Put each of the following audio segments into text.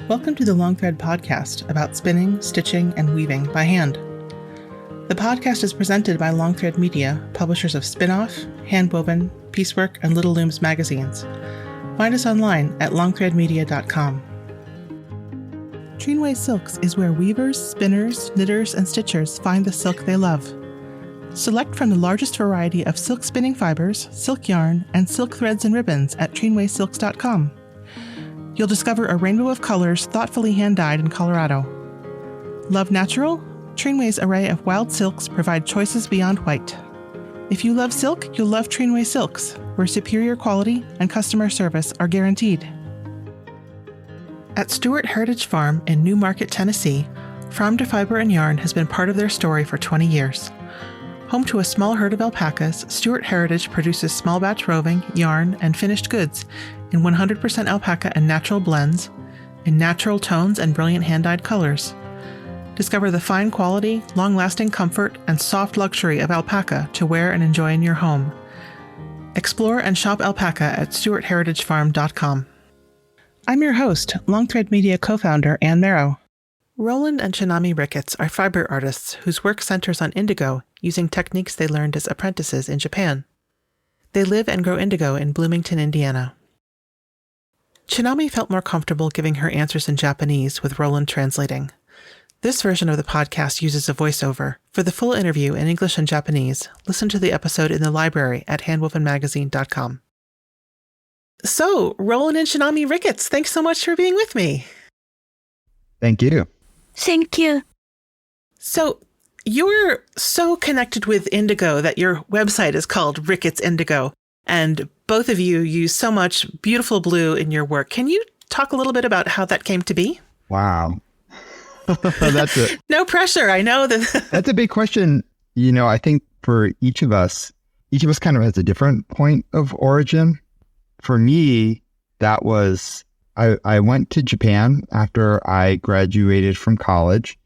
Welcome to the Long Thread podcast about spinning, stitching, and weaving by hand. The podcast is presented by Long Thread Media, publishers of Spin-Off, Handwoven, Piecework, and Little Looms magazines. Find us online at longthreadmedia.com. Trinway Silks is where weavers, spinners, knitters, and stitchers find the silk they love. Select from the largest variety of silk spinning fibers, silk yarn, and silk threads and ribbons at trinwaysilks.com. You'll discover a rainbow of colors thoughtfully hand-dyed in Colorado. Love natural? Trinway's array of wild silks provide choices beyond white. If you love silk, you'll love Trinway Silks, where superior quality and customer service are guaranteed. At Stewart Heritage Farm in New Market, Tennessee, Farm to Fiber and Yarn has been part of their story for 20 years. Home to a small herd of alpacas, Stewart Heritage produces small batch roving, yarn, and finished goods in 100% alpaca and natural blends, in natural tones and brilliant hand-dyed colors. Discover the fine quality, long-lasting comfort, and soft luxury of alpaca to wear and enjoy in your home. Explore and shop alpaca at stewartheritagefarm.com. I'm your host, Long Thread Media co-founder Ann Merrow. Rowland and Chinami Ricketts are fiber artists whose work centers on indigo using techniques they learned as apprentices in Japan. They live and grow indigo in Bloomington, Indiana. Chinami felt more comfortable giving her answers in Japanese with Rowland translating. This version of the podcast uses a voiceover. For the full interview in English and Japanese, listen to the episode in the library at handwovenmagazine.com. So, Rowland and Chinami Ricketts, thanks so much for being with me. Thank you. Thank you. So, you're so connected with indigo that your website is called Ricketts Indigo, and both of you use so much beautiful blue in your work. Can you talk a little bit about how that came to be? Wow. No pressure. I know that. That's a big question. I think for each of us kind of has a different point of origin. For me, that was, I went to Japan after I graduated from college,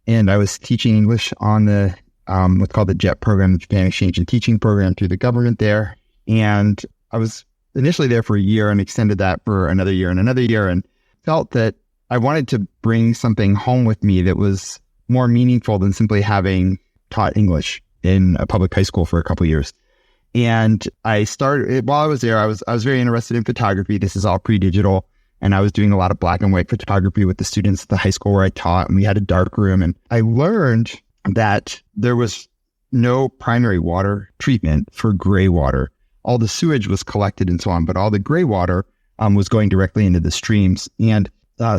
and I was teaching English on the what's called the JET program, the Japan Exchange and Teaching Program through the government there. And I was initially there for a year and extended that for another year and felt that I wanted to bring something home with me that was more meaningful than simply having taught English in a public high school for a couple of years. And I started, while I was there, I was very interested in photography. This is all pre-digital. And I was doing a lot of black and white photography with the students at the high school where I taught. And we had a darkroom. And I learned that there was no primary water treatment for gray water. All the sewage was collected and so on, but all the gray water was going directly into the streams. And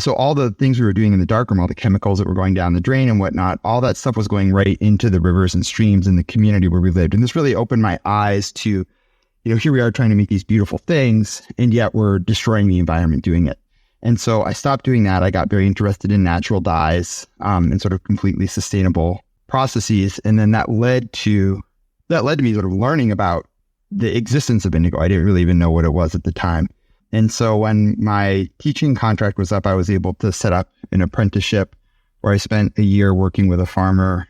so all the things we were doing in the darkroom, all the chemicals that were going down the drain and whatnot, all that stuff was going right into the rivers and streams in the community where we lived. And this really opened my eyes to, here we are trying to make these beautiful things, and yet we're destroying the environment doing it. And so I stopped doing that. I got very interested in natural dyes and sort of completely sustainable processes. And then that led to me sort of learning about the existence of indigo. I didn't really even know what it was at the time. And so when my teaching contract was up, I was able to set up an apprenticeship where I spent a year working with a farmer,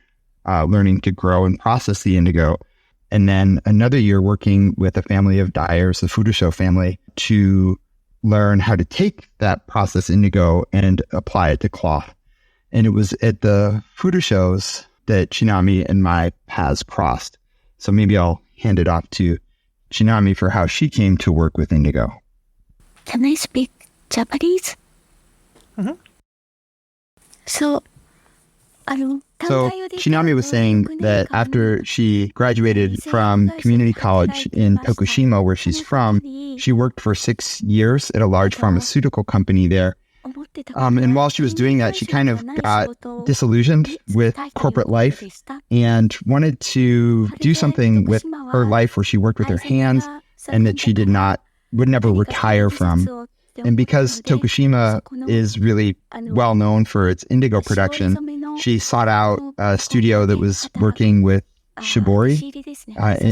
learning to grow and process the indigo. And then another year working with a family of dyers, the Fudosho family, to learn how to take that processed indigo and apply it to cloth. And it was at the Fudoshos that Chinami and my paths crossed. So maybe I'll hand it off to Chinami for how she came to work with indigo. Can I speak Japanese? Mm-hmm. So Chinami was saying that after she graduated from community college in Tokushima, where she's from, she worked for 6 years at a large pharmaceutical company there. And while she was doing that, she kind of got disillusioned with corporate life and wanted to do something with her life where she worked with her hands and that she would never retire from. And because Tokushima is really well known for its indigo production, she sought out a studio that was working with shibori,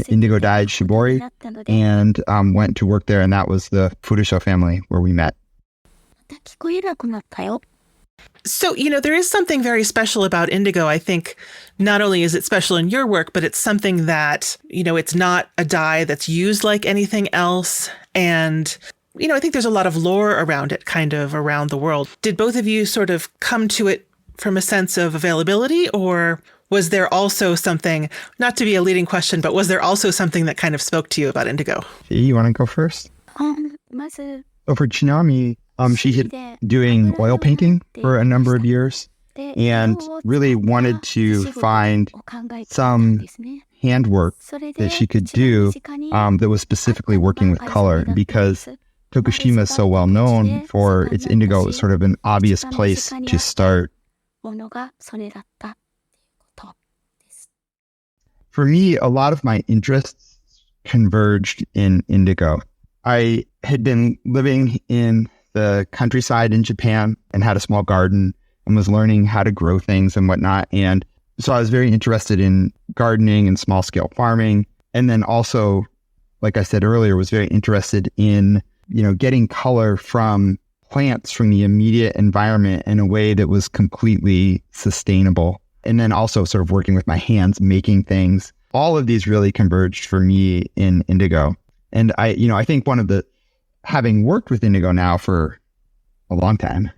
indigo dyed shibori, and went to work there. And that was the Fudosho family where we met. So, there is something very special about indigo. I think not only is it special in your work, but it's something that, it's not a dye that's used like anything else. And, I think there's a lot of lore around it, kind of around the world. Did both of you sort of come to it from a sense of availability, or was there also something, not to be a leading question, but was there also something that kind of spoke to you about indigo? You want to go first? For Chinami, she had doing oil painting for a number of years and really wanted to find some handwork that she could do that was specifically working with color, because Tokushima is so well known for its indigo. It was sort of an obvious place to start. For me, a lot of my interests converged in indigo. I had been living in the countryside in Japan and had a small garden and was learning how to grow things and whatnot. And so I was very interested in gardening and small scale farming. And then also, like I said earlier, was very interested in, getting color from plants from the immediate environment in a way that was completely sustainable. And then also sort of working with my hands, making things. All of these really converged for me in indigo. And I think having worked with indigo now for a long time,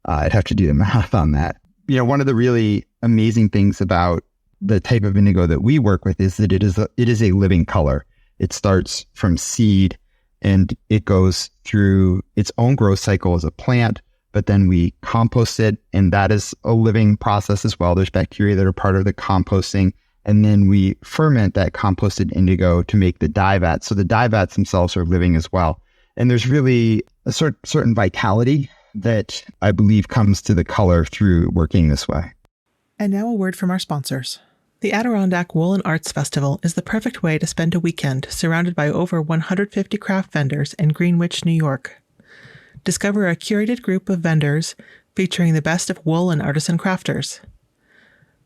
I'd have to do the math on that. One of the really amazing things about the type of indigo that we work with is that it is a living color. It starts from seed and it goes through its own growth cycle as a plant, but then we compost it, and that is a living process as well. There's bacteria that are part of the composting. And then we ferment that composted indigo to make the dye vats. So the dye vats themselves are living as well. And there's really a certain vitality that I believe comes to the color through working this way. And now a word from our sponsors. The Adirondack Wool and Arts Festival is the perfect way to spend a weekend surrounded by over 150 craft vendors in Greenwich, New York. Discover a curated group of vendors featuring the best of wool and artisan crafters.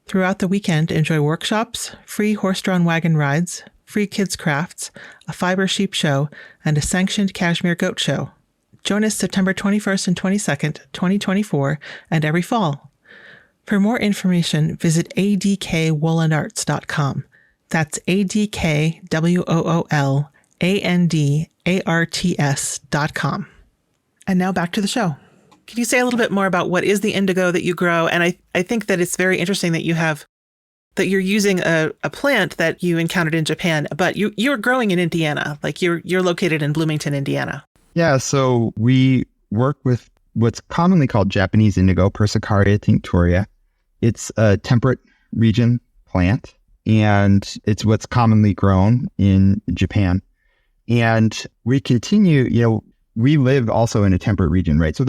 Throughout the weekend, enjoy workshops, free horse-drawn wagon rides, free kids' crafts, a fiber sheep show, and a sanctioned cashmere goat show. Join us September 21st and 22nd, 2024, and every fall. For more information, visit adkwoolandarts.com. That's adkwoolandarts.com. And now back to the show. Can you say a little bit more about what is the indigo that you grow? And I think that it's very interesting that you're using a plant that you encountered in Japan, but you're growing in Indiana, like you're located in Bloomington, Indiana. Yeah, so we work with what's commonly called Japanese indigo, Persicaria tinctoria. It's a temperate region plant, and it's what's commonly grown in Japan. And we continue, we live also in a temperate region, right? So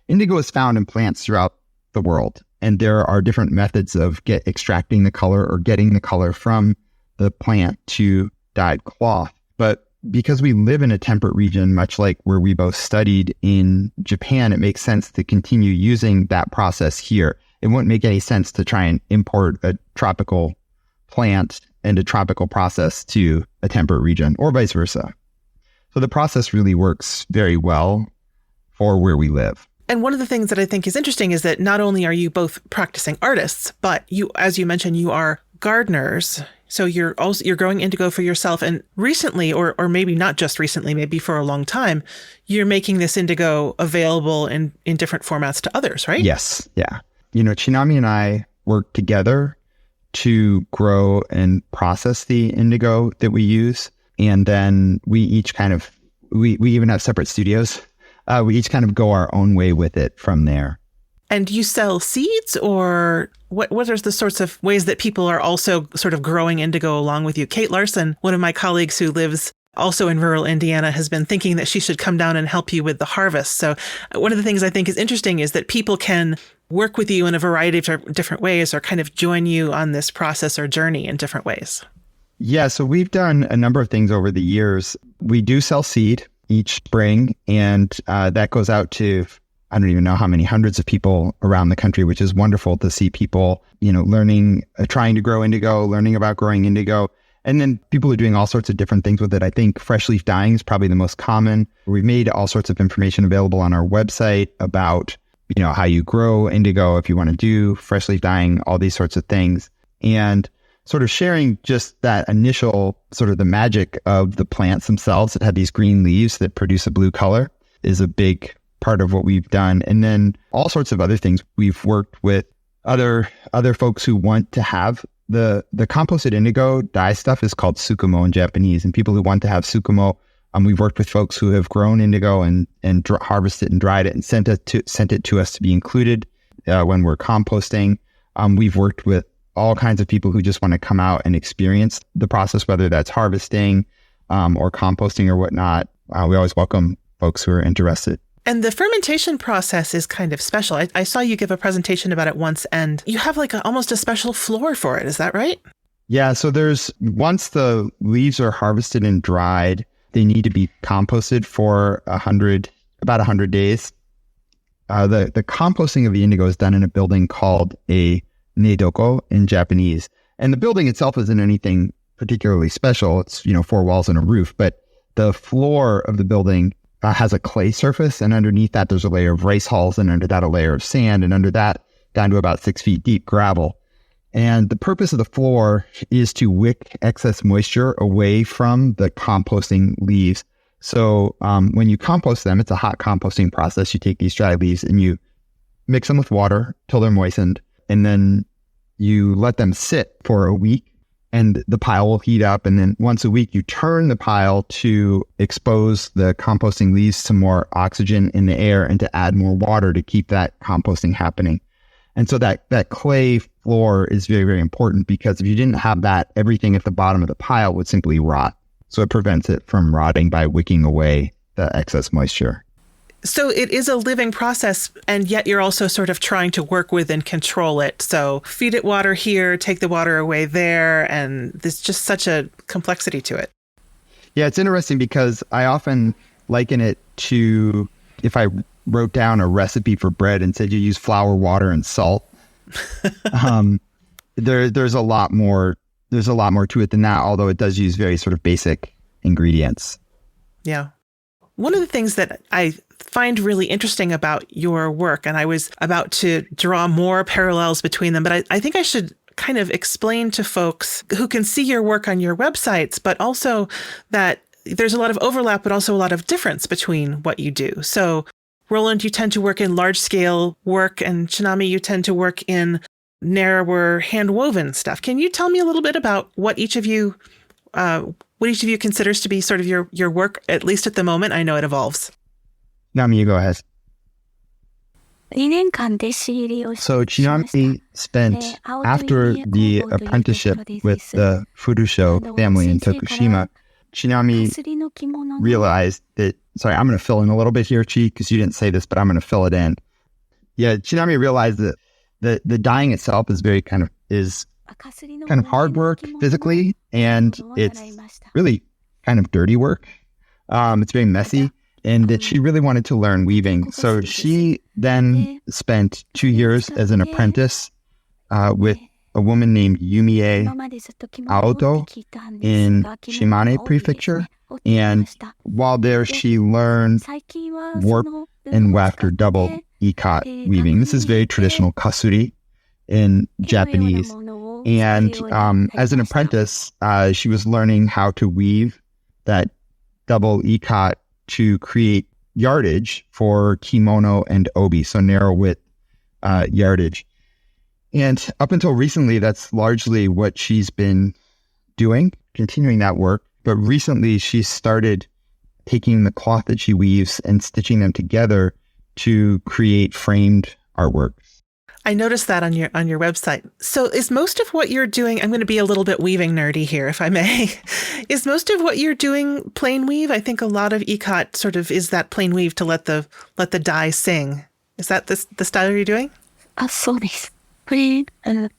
indigo is found in plants throughout the world, and there are different methods of extracting the color or getting the color from the plant to dyed cloth. But because we live in a temperate region, much like where we both studied in Japan, it makes sense to continue using that process here. It wouldn't make any sense to try and import a tropical plant and a tropical process to a temperate region, or vice versa. So the process really works very well for where we live. And one of the things that I think is interesting is that not only are you both practicing artists, but you, as you mentioned, you are gardeners. So you're growing indigo for yourself. And recently, or maybe not just recently, maybe for a long time, you're making this indigo available in different formats to others, right? Yes. Yeah. Chinami and I work together to grow and process the indigo that we use. And then we each we even have separate studios. We each kind of go our own way with it from there. And you sell seeds, or what are the sorts of ways that people are also sort of growing indigo along with you? Kate Larson, one of my colleagues who lives also in rural Indiana, has been thinking that she should come down and help you with the harvest. So one of the things I think is interesting is that people can work with you in a variety of different ways, or kind of join you on this process or journey in different ways. Yeah, so we've done a number of things over the years. We do sell seed each spring, and that goes out to, I don't even know how many hundreds of people around the country, which is wonderful to see people, learning, trying to grow indigo, learning about growing indigo. And then people are doing all sorts of different things with it. I think fresh leaf dyeing is probably the most common. We've made all sorts of information available on our website about, how you grow indigo, if you want to do fresh leaf dyeing, all these sorts of things. And sort of sharing just that initial sort of the magic of the plants themselves that have these green leaves that produce a blue color is a big part of what we've done. And then all sorts of other things. We've worked with other folks who want to have the composted indigo dye stuff is called tsukumo in Japanese. And people who want to have tsukumo, we've worked with folks who have grown indigo and harvested and dried it and sent it to us to be included when we're composting. We've worked with all kinds of people who just want to come out and experience the process, whether that's harvesting or composting or whatnot. We always welcome folks who are interested. And the fermentation process is kind of special. I saw you give a presentation about it once, and you have like almost a special floor for it. Is that right? Yeah. So once the leaves are harvested and dried, they need to be composted for about 100 days. The composting of the indigo is done in a building called a neidoko in Japanese. And the building itself isn't anything particularly special. It's, 4 walls and a roof, but the floor of the building has a clay surface. And underneath that, there's a layer of rice hulls, and under that, a layer of sand. And under that, down to about 6 feet deep, gravel. And the purpose of the floor is to wick excess moisture away from the composting leaves. So when you compost them, it's a hot composting process. You take these dry leaves and you mix them with water till they're moistened. And then you let them sit for a week, and the pile will heat up. And then once a week, you turn the pile to expose the composting leaves to more oxygen in the air and to add more water to keep that composting happening. And so that clay floor is very, very important, because if you didn't have that, everything at the bottom of the pile would simply rot. So it prevents it from rotting by wicking away the excess moisture. So it is a living process, and yet you're also sort of trying to work with and control it. So feed it water here, take the water away there, and there's just such a complexity to it. Yeah, it's interesting because I often liken it to if I wrote down a recipe for bread and said you use flour, water, and salt. There's a lot more. There's a lot more to it than that, although it does use very sort of basic ingredients. Yeah. One of the things that I find really interesting about your work, and I was about to draw more parallels between them, but I think I should kind of explain to folks who can see your work on your websites, but also that there's a lot of overlap, but also a lot of difference between what you do. So Rowland, you tend to work in large scale work, and Chinami, you tend to work in narrower hand-woven stuff. Can you tell me a little bit about what each of you considers to be sort of your work, at least at the moment? I know it evolves. Nami, you go ahead. So 2年間弟子入りをし So Chinami spent, after the apprenticeship with the Furusho family in Tokushima, Chinami realized that, sorry, I'm going to fill in a little bit here, Chi, because you didn't say this, but I'm going to fill it in. Yeah, Chinami realized that the dyeing itself is kind of hard work physically, and it's really kind of dirty work. It's very messy, and that she really wanted to learn weaving. So she then spent 2 years as an apprentice with a woman named Yumie Aoto in Shimane Prefecture. And while there, she learned warp and weft or double ikat weaving. This is very traditional kasuri in Japanese. And as an apprentice, she was learning how to weave that double ikat to create yardage for kimono and obi, so narrow width yardage. And up until recently, that's largely what she's been doing, continuing that work. But recently, she started taking the cloth that she weaves and stitching them together to create framed artwork. I noticed that on your website. So is most of what you're doing, I'm going to be a little bit weaving nerdy here, if I may. Is most of what you're doing plain weave? I think a lot of ikat sort of is that plain weave to let the dye sing. Is that the style you're doing? そうです。plain,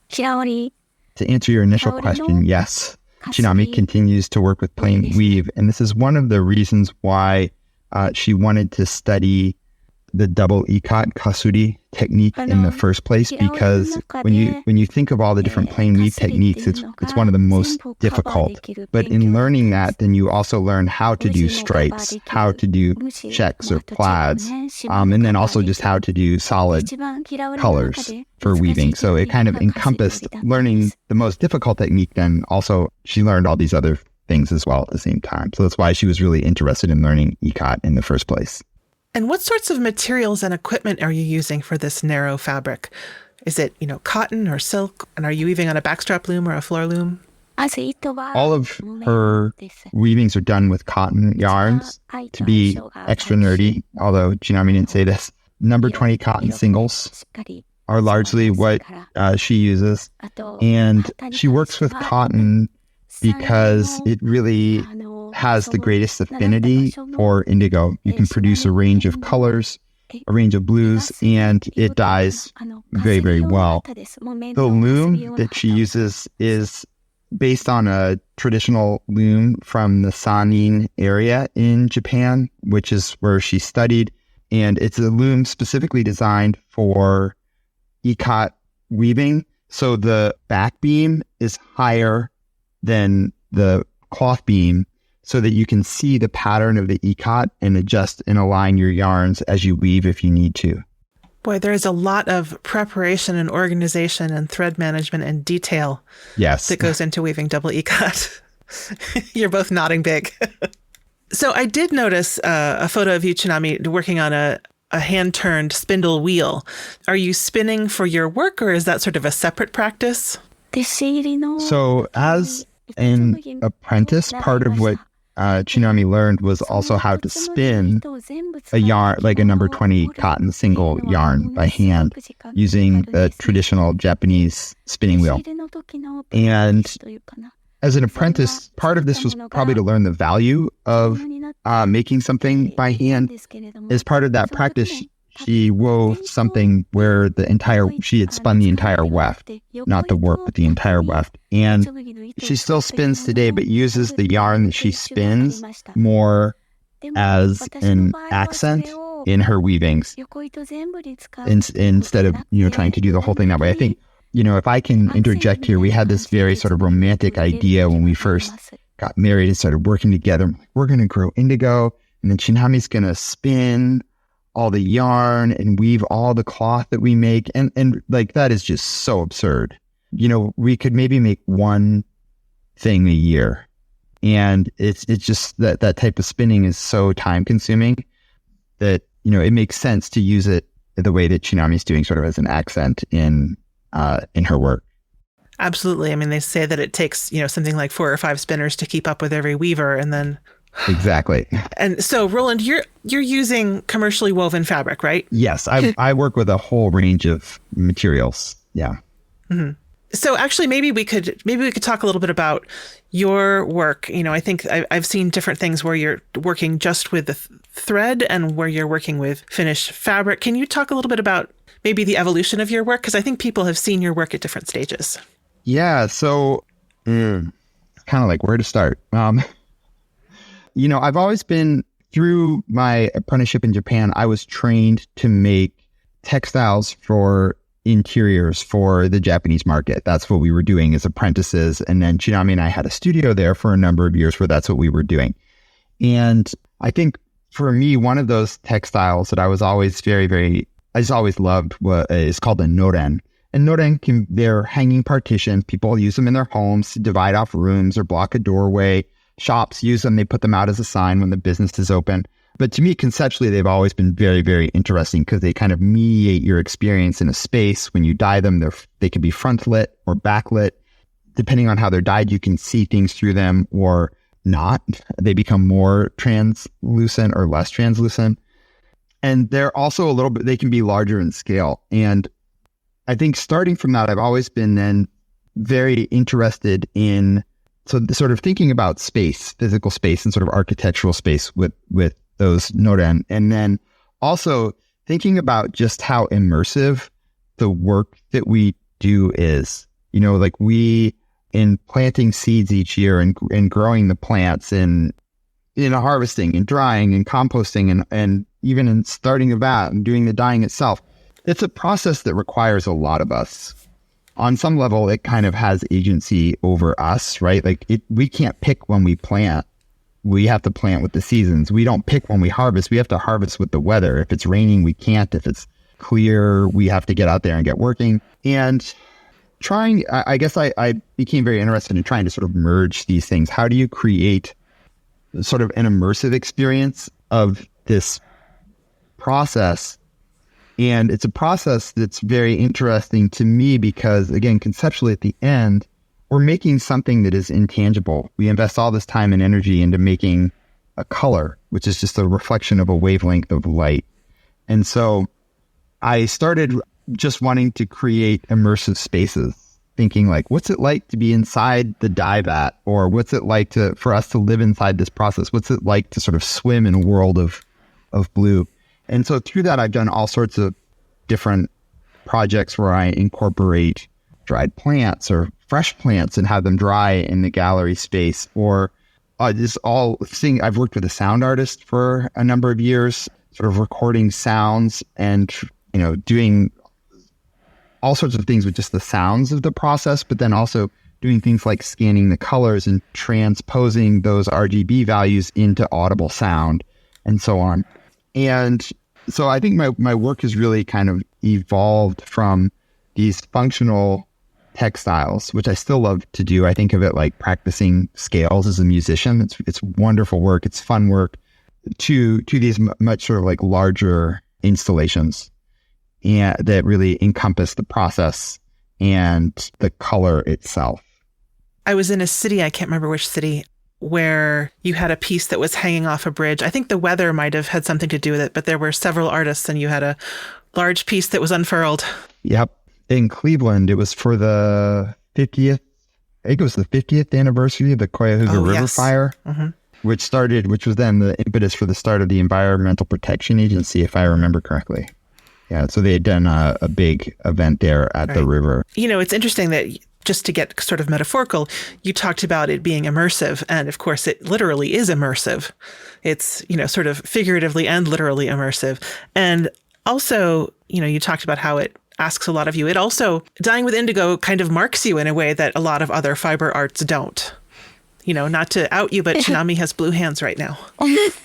平織り. To answer your initial question, yes. Chinami continues to work with plain weave, and this is one of the reasons why she wanted to study the double ikat kasuri technique in the first place, because when you think of all the different plain weave techniques, it's one of the most difficult. But in learning that, then you also learn how to do stripes, how to do checks or plaids, and then also just how to do solid colors for weaving. So it kind of encompassed learning the most difficult technique. Then also she learned all these other things as well at the same time. So that's why she was really interested in learning ikat in the first place. And what sorts of materials and equipment are you using for this narrow fabric? Is it, cotton or silk? And are you weaving on a backstrap loom or a floor loom? All of her weavings are done with cotton yarns. To be extra nerdy, although Chinami didn't say this, number 20 cotton singles are largely what she uses. And she works with cotton because it really has the greatest affinity for indigo. You can produce a range of colors, a range of blues, and it dyes very, very well. The loom that she uses is based on a traditional loom from the Sanin area in Japan, which is where she studied. And it's a loom specifically designed for ikat weaving. So the back beam is higher than the cloth beam, so that you can see the pattern of the ikat and adjust and align your yarns as you weave if you need to. Boy, there is a lot of preparation and organization and thread management and detail that goes into weaving double ikat. You're both nodding big. So I did notice a photo of you, Chinami, working on a hand-turned spindle wheel. Are you spinning for your work, or is that sort of a separate practice? So as an apprentice, part of what Chinami learned was also how to spin a yarn, like a number 20 cotton single yarn by hand using the traditional Japanese spinning wheel. And as an apprentice, part of this was probably to learn the value of making something by hand. As part of that practice, she wove something where she had spun the entire weft, not the warp, but the entire weft. And she still spins today, but uses the yarn that she spins more as an accent in her weavings instead of, trying to do the whole thing that way. I think, if I can interject here, we had this very sort of romantic idea when we first got married and started working together. We're going to grow indigo, and then Chinami's going to spin all the yarn and weave all the cloth that we make. And like, that is just so absurd. We could maybe make one thing a year. And it's just that type of spinning is so time consuming that, it makes sense to use it the way that Chinami's doing, sort of as an accent in her work. Absolutely. I mean, they say that it takes, something like 4 or 5 spinners to keep up with every weaver, and then Exactly. And so, Rowland, you're using commercially woven fabric, right? Yes, I work with a whole range of materials. Yeah. Mm-hmm. So actually, maybe we could talk a little bit about your work. I think I've seen different things where you're working just with the thread and where you're working with finished fabric. Can you talk a little bit about maybe the evolution of your work? Because I think people have seen your work at different stages. Yeah. So, kind of like where to start. I've always been, through my apprenticeship in Japan, I was trained to make textiles for interiors for the Japanese market. That's what we were doing as apprentices. And then Chinami and I had a studio there for a number of years where that's what we were doing. And I think for me, one of those textiles that I was always I just always loved is called a noren. And noren they're hanging partitions. People use them in their homes to divide off rooms or block a doorway. Shops use them. They put them out as a sign when the business is open. But to me, conceptually, they've always been very, very interesting because they kind of mediate your experience in a space. When you dye them, they can be front lit or backlit. Depending on how they're dyed, you can see things through them or not. They become more translucent or less translucent. And they're also they can be larger in scale. And I think starting from that, I've always been then very interested in sort of thinking about space, physical space, and sort of architectural space with those noren. And then also thinking about just how immersive the work that we do is. Like we, in planting seeds each year and growing the plants and harvesting and drying and composting and even in starting a vat and doing the dyeing itself, it's a process that requires a lot of us. On some level, it kind of has agency over us, right? Like we can't pick when we plant. We have to plant with the seasons. We don't pick when we harvest. We have to harvest with the weather. If it's raining, we can't. If it's clear, we have to get out there and get working. And I guess I became very interested in trying to sort of merge these things. How do you create sort of an immersive experience of this process? And it's a process that's very interesting to me because, again, conceptually at the end, we're making something that is intangible. We invest all this time and energy into making a color, which is just a reflection of a wavelength of light. And so I started just wanting to create immersive spaces, thinking like, what's it like to be inside the dye vat? Or what's it like for us to live inside this process? What's it like to sort of swim in a world of blue? And so through that, I've done all sorts of different projects where I incorporate dried plants or fresh plants and have them dry in the gallery space. Or I've worked with a sound artist for a number of years, sort of recording sounds and, doing all sorts of things with just the sounds of the process, but then also doing things like scanning the colors and transposing those RGB values into audible sound and so on. And so I think my work has really kind of evolved from these functional textiles, which I still love to do. I think of it like practicing scales as a musician. It's wonderful work. It's fun work to these much sort of like larger installations and that really encompass the process and the color itself. I was in a city, I can't remember which city, where you had a piece that was hanging off a bridge. I think the weather might have had something to do with it, but there were several artists and you had a large piece that was unfurled. Yep. In Cleveland, it was for the 50th, I think it was the 50th anniversary of the Cuyahoga River fire, which was then the impetus for the start of the Environmental Protection Agency, if I remember correctly. Yeah, so they had done a big event there at the river. It's interesting that, just to get sort of metaphorical, you talked about it being immersive. And of course, it literally is immersive. It's, sort of figuratively and literally immersive. And also, you talked about how it asks a lot of you. It also, dyeing with indigo kind of marks you in a way that a lot of other fiber arts don't. Not to out you, but Chinami has blue hands right now.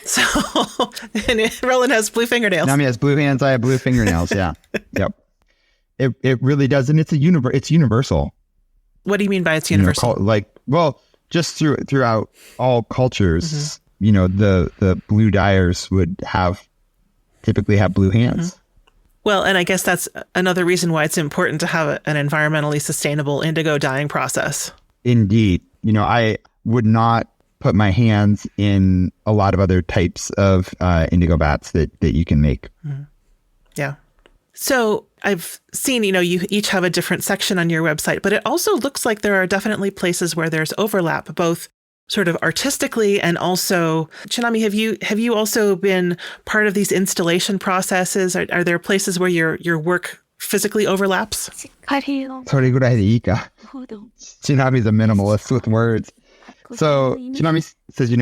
So, and Rowland has blue fingernails. Chinami has blue hands. I have blue fingernails. Yeah. Yep. It really does. And it's universal. What do you mean by it's universal? Just throughout all cultures, the blue dyers would typically have blue hands. Mm-hmm. Well, and I guess that's another reason why it's important to have an environmentally sustainable indigo dyeing process. Indeed. I would not put my hands in a lot of other types of indigo vats that you can make. Mm-hmm. Yeah. So I've seen, you each have a different section on your website, but it also looks like there are definitely places where there's overlap, both sort of artistically and also, Chinami, have you also been part of these installation processes? Are there places where your work physically overlaps? それぐらいでいいか. Chinami's a minimalist with words. So Chinami says,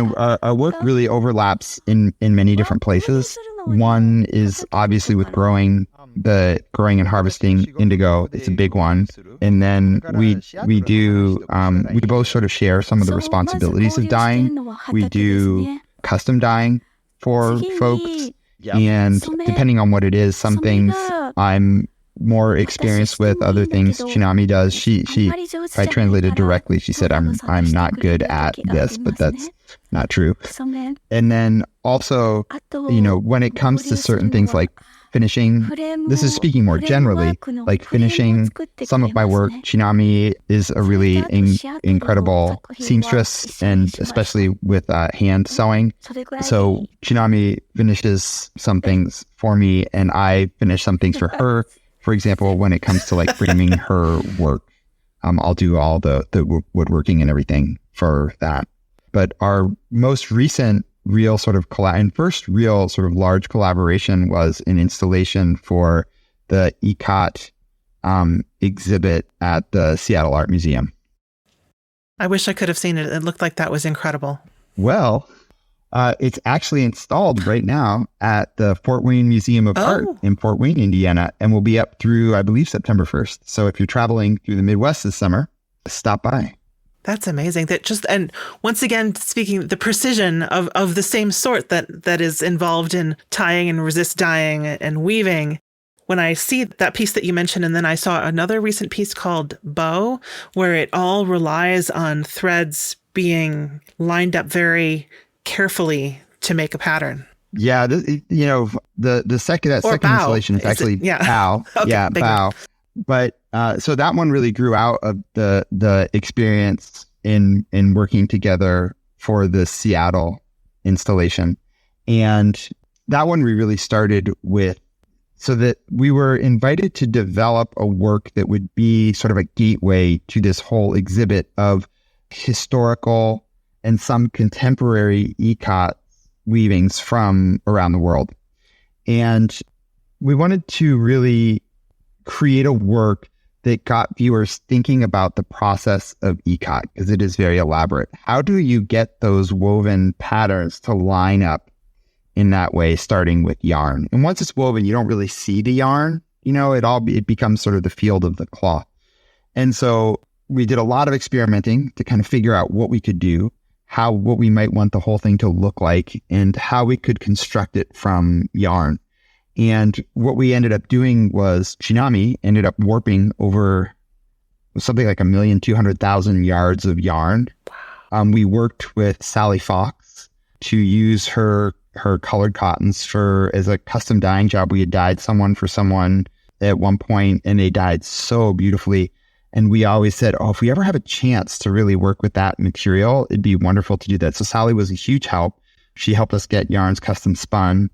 our work really overlaps in many different places. One is obviously with growing and harvesting indigo. It's a big one. And then we both sort of share some of the responsibilities of dyeing. We do custom dyeing for folks. And depending on what it is, some things I'm more experienced with, other things Chinami does. She if I translated directly, she said I'm not good at this, but that's not true. And then also, when it comes to certain things like finishing, this is speaking more generally, like finishing some of my work, Chinami is a really incredible seamstress, and especially with hand sewing. So Chinami finishes some things for me and I finish some things for her. For example, when it comes to like framing her work, I'll do all the woodworking and everything for that. But our most recent real sort of first real sort of large collaboration was an installation for the ECOT exhibit at the Seattle Art Museum. I wish I could have seen it. It looked like that was incredible. Well, It's actually installed right now at the Fort Wayne Museum of Art in Fort Wayne, Indiana, and will be up through, I believe, September 1st. So if you're traveling through the Midwest this summer, stop by. That's amazing. And once again, speaking the precision of the same sort that is involved in tying and resist dyeing and weaving. When I see that piece that you mentioned, and then I saw another recent piece called Bow, where it all relies on threads being lined up very carefully to make a pattern. Yeah, the second installation is actually bow. Okay, yeah, bow. But so that one really grew out of the experience in working together for the Seattle installation, and that one we really started with. So that we were invited to develop a work that would be sort of a gateway to this whole exhibit of historical and some contemporary ikat weavings from around the world. And we wanted to really create a work that got viewers thinking about the process of ikat, because it is very elaborate. How do you get those woven patterns to line up in that way, starting with yarn? And once it's woven, you don't really see the yarn. It becomes sort of the field of the cloth. And so we did a lot of experimenting to kind of figure out what we could do, what we might want the whole thing to look like, and how we could construct it from yarn. And what we ended up doing was Chinami ended up warping over something like 1,200,000 yards of yarn. We worked with Sally Fox to use her colored cottons as a custom dyeing job. We had dyed someone for someone at one point, and they dyed so beautifully. And we always said, if we ever have a chance to really work with that material, it'd be wonderful to do that. So Sally was a huge help. She helped us get yarns custom spun.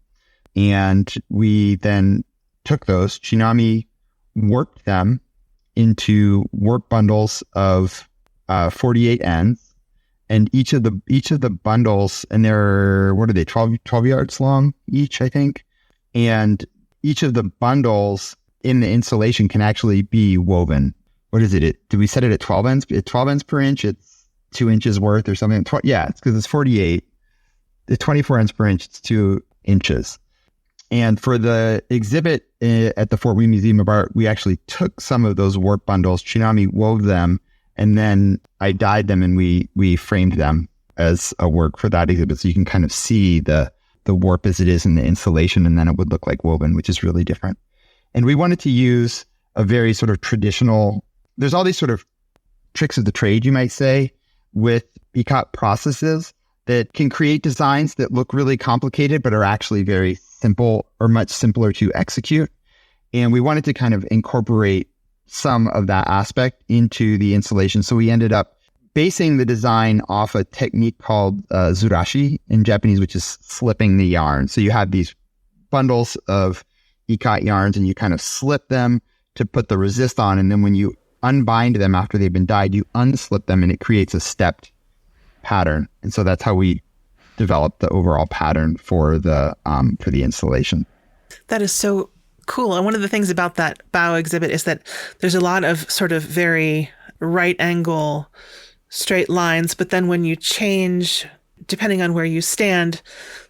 And we then took those, Chinami worked them into warp bundles of 48 ends. And each of the bundles, and they're, 12 yards long each, I think. And each of the bundles in the installation can actually be woven. What is it? Do we set it at 12 ends? At 12 ends per inch, it's 2 inches worth or something. It's because it's 48. The 24 ends per inch, it's 2 inches. And for the exhibit at the Fort Wayne Museum of Art, we actually took some of those warp bundles, Chinami wove them, and then I dyed them, and we framed them as a work for that exhibit. So you can kind of see the warp as it is in the installation, and then it would look like woven, which is really different. And we wanted to use a very sort of traditional, there's all these sort of tricks of the trade, you might say, with ikat processes that can create designs that look really complicated, but are actually very simple or much simpler to execute. And we wanted to kind of incorporate some of that aspect into the installation. So we ended up basing the design off a technique called zurashi in Japanese, which is slipping the yarn. So you have these bundles of ikat yarns, and you kind of slip them to put the resist on. And then when you unbind them after they've been dyed, you unslip them, and it creates a stepped pattern. And so that's how we developed the overall pattern for the installation. That is so cool. And one of the things about that bow exhibit is that there's a lot of sort of very right angle, straight lines. But then when you change, depending on where you stand,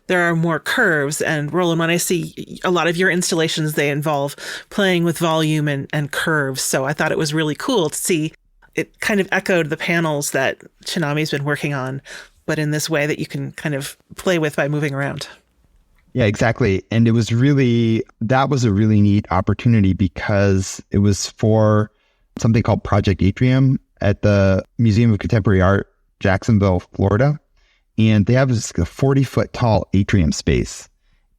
there are more curves. And Rowland, when I see a lot of your installations, they involve playing with volume and curves. So I thought it was really cool to see it kind of echoed the panels that Chinami's been working on, but in this way that you can kind of play with by moving around. Yeah, exactly. And that was a really neat opportunity, because it was for something called Project Atrium at the Museum of Contemporary Art, Jacksonville, Florida. And they have this 40-foot tall atrium space.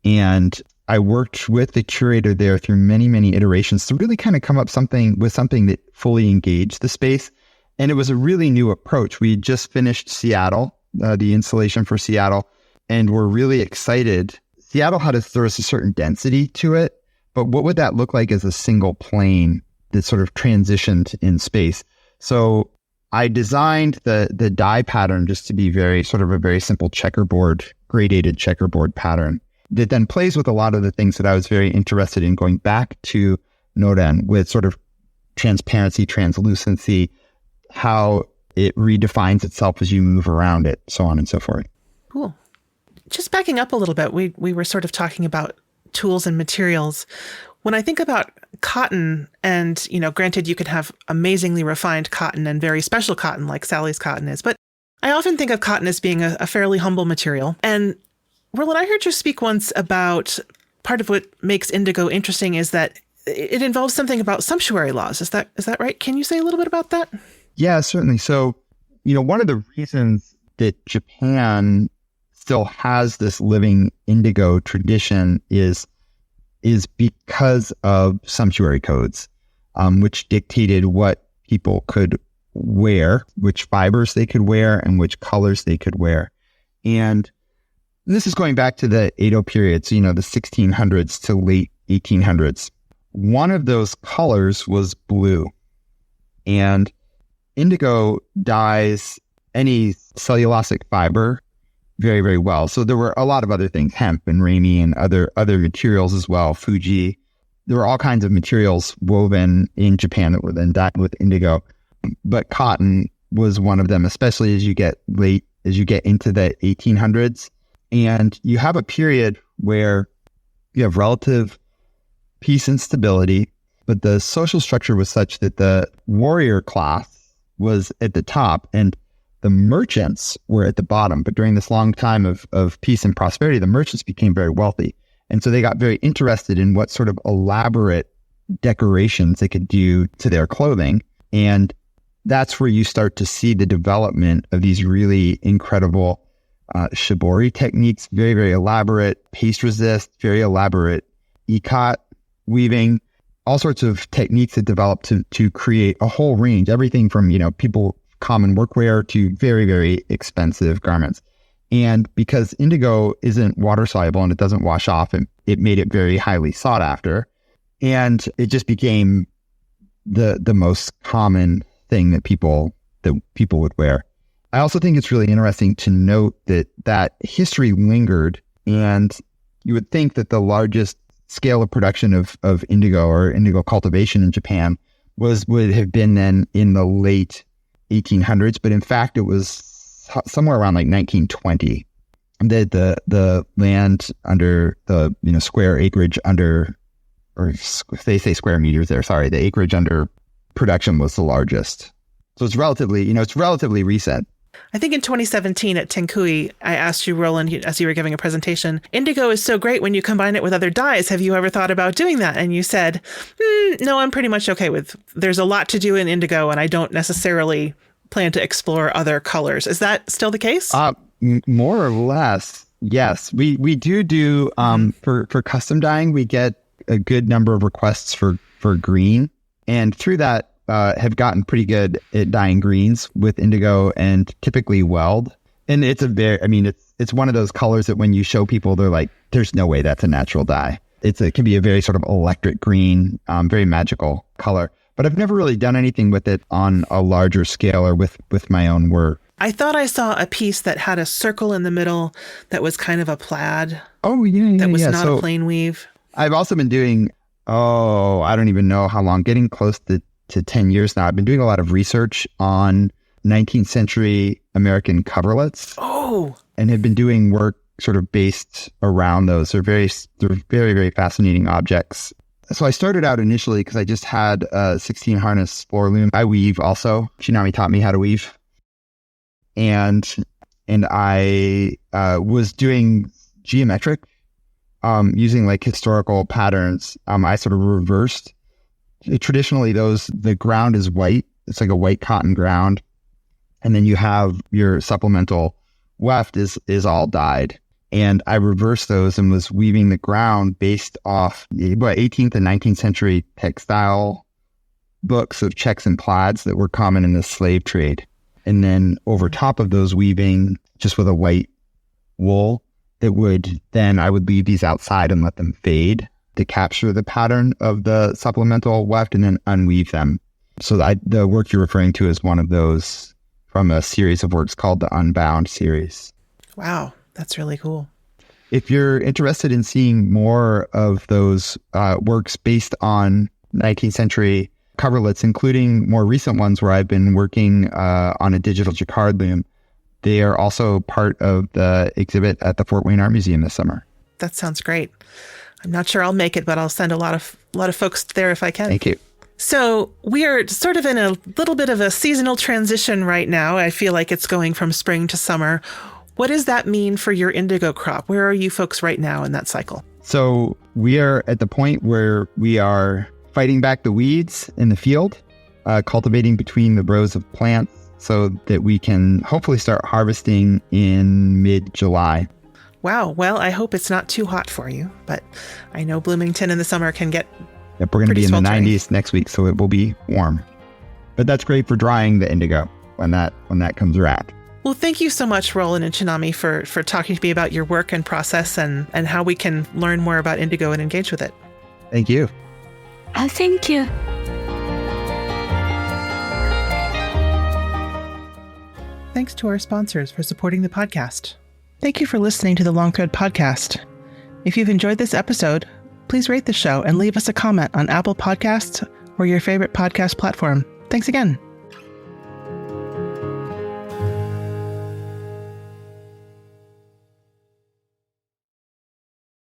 And I worked with the curator there through many, many iterations to really kind of come up with something that fully engaged the space. And it was a really new approach. We had just finished Seattle, the installation for Seattle, and we're really excited. Seattle there was a certain density to it, but what would that look like as a single plane that sort of transitioned in space? So I designed the dye pattern just to be a very simple gradated checkerboard pattern that then plays with a lot of the things that I was very interested in, going back to Noren with sort of transparency, translucency, how it redefines itself as you move around it, so on and so forth. Cool. Just backing up a little bit, we were sort of talking about tools and materials. When I think about cotton, and, granted, you could have amazingly refined cotton and very special cotton like Sally's cotton is, but I often think of cotton as being a fairly humble material. And Roland, I heard you speak once about part of what makes indigo interesting is that it involves something about sumptuary laws. Is that right? Can you say a little bit about that? Yeah, certainly. So, one of the reasons that Japan still has this living indigo tradition is because of sumptuary codes, which dictated what people could wear, which fibers they could wear, and which colors they could wear. And this is going back to the Edo period, so, the 1600s to late 1800s. One of those colors was blue. And indigo dyes any cellulosic fiber very, very well. So there were a lot of other things, hemp and rami and other materials as well, Fuji. There were all kinds of materials woven in Japan that were then dyed with indigo. But cotton was one of them, especially as you get into the 1800s. And you have a period where you have relative peace and stability, but the social structure was such that the warrior class was at the top and the merchants were at the bottom. But during this long time of peace and prosperity, the merchants became very wealthy. And so they got very interested in what sort of elaborate decorations they could do to their clothing. And that's where you start to see the development of these really incredible shibori techniques, very, very elaborate paste resist, very elaborate ikat weaving, all sorts of techniques that developed to create a whole range, everything from, people common workwear to very, very expensive garments. And because indigo isn't water soluble and it doesn't wash off, it made it very highly sought after. And it just became the most common thing that people would wear. I also think it's really interesting to note that history lingered, and you would think that the largest scale of production of indigo or indigo cultivation in Japan would have been then in the late 1800s, but in fact it was somewhere around like 1920. The land under the square acreage under, or they say square meters there, sorry, the acreage under production was the largest. So it's relatively recent. I think in 2017 at Tenkui, I asked you, Roland, as you were giving a presentation, indigo is so great when you combine it with other dyes. Have you ever thought about doing that? And you said, no, I'm pretty much okay with, there's a lot to do in indigo and I don't necessarily plan to explore other colors. Is that still the case? More or less, yes. We do for custom dyeing, we get a good number of requests for green. And through that, have gotten pretty good at dyeing greens with indigo and typically weld. And it's it's one of those colors that when you show people, they're like, there's no way that's a natural dye. It can be a very sort of electric green, very magical color. But I've never really done anything with it on a larger scale or with my own work. I thought I saw a piece that had a circle in the middle that was kind of a plaid. Oh, yeah. That was not a plain weave. I've also been doing, I don't even know how long, getting close to 10 years now. I've been doing a lot of research on 19th century American coverlets. Oh. And have been doing work sort of based around those. They're very, very fascinating objects. So I started out initially because I just had a 16 harness floor loom. I weave also. Chinami taught me how to weave. And I was doing geometric, using like historical patterns. I sort of reversed. Traditionally, the ground is white. It's like a white cotton ground. And then you have your supplemental weft is all dyed. And I reversed those and was weaving the ground based off 18th and 19th century textile books of checks and plaids that were common in the slave trade. And then over top of those weaving, just with a white wool, I would leave these outside and let them fade to capture the pattern of the supplemental weft and then unweave them. So the work you're referring to is one of those from a series of works called the Unbound series. Wow, that's really cool. If you're interested in seeing more of those works based on 19th century coverlets, including more recent ones where I've been working on a digital jacquard loom, they are also part of the exhibit at the Fort Wayne Art Museum this summer. That sounds great. I'm not sure I'll make it, but I'll send a lot of folks there if I can. Thank you. So we are sort of in a little bit of a seasonal transition right now. I feel like it's going from spring to summer. What does that mean for your indigo crop? Where are you folks right now in that cycle? So we are at the point where we are fighting back the weeds in the field, cultivating between the rows of plants so that we can hopefully start harvesting in mid-July. Wow. Well, I hope it's not too hot for you, but I know Bloomington in the summer can get Yep, we're going to be in sweltering. the 90s next week, so it will be warm. But that's great for drying the indigo when that comes around. Well, thank you so much, Rowland and Chinami, for talking to me about your work and process and how we can learn more about indigo and engage with it. Thank you. Thank you. Thanks to our sponsors for supporting the podcast. Thank you for listening to the Long Thread Podcast. If you've enjoyed this episode, please rate the show and leave us a comment on Apple Podcasts or your favorite podcast platform. Thanks again.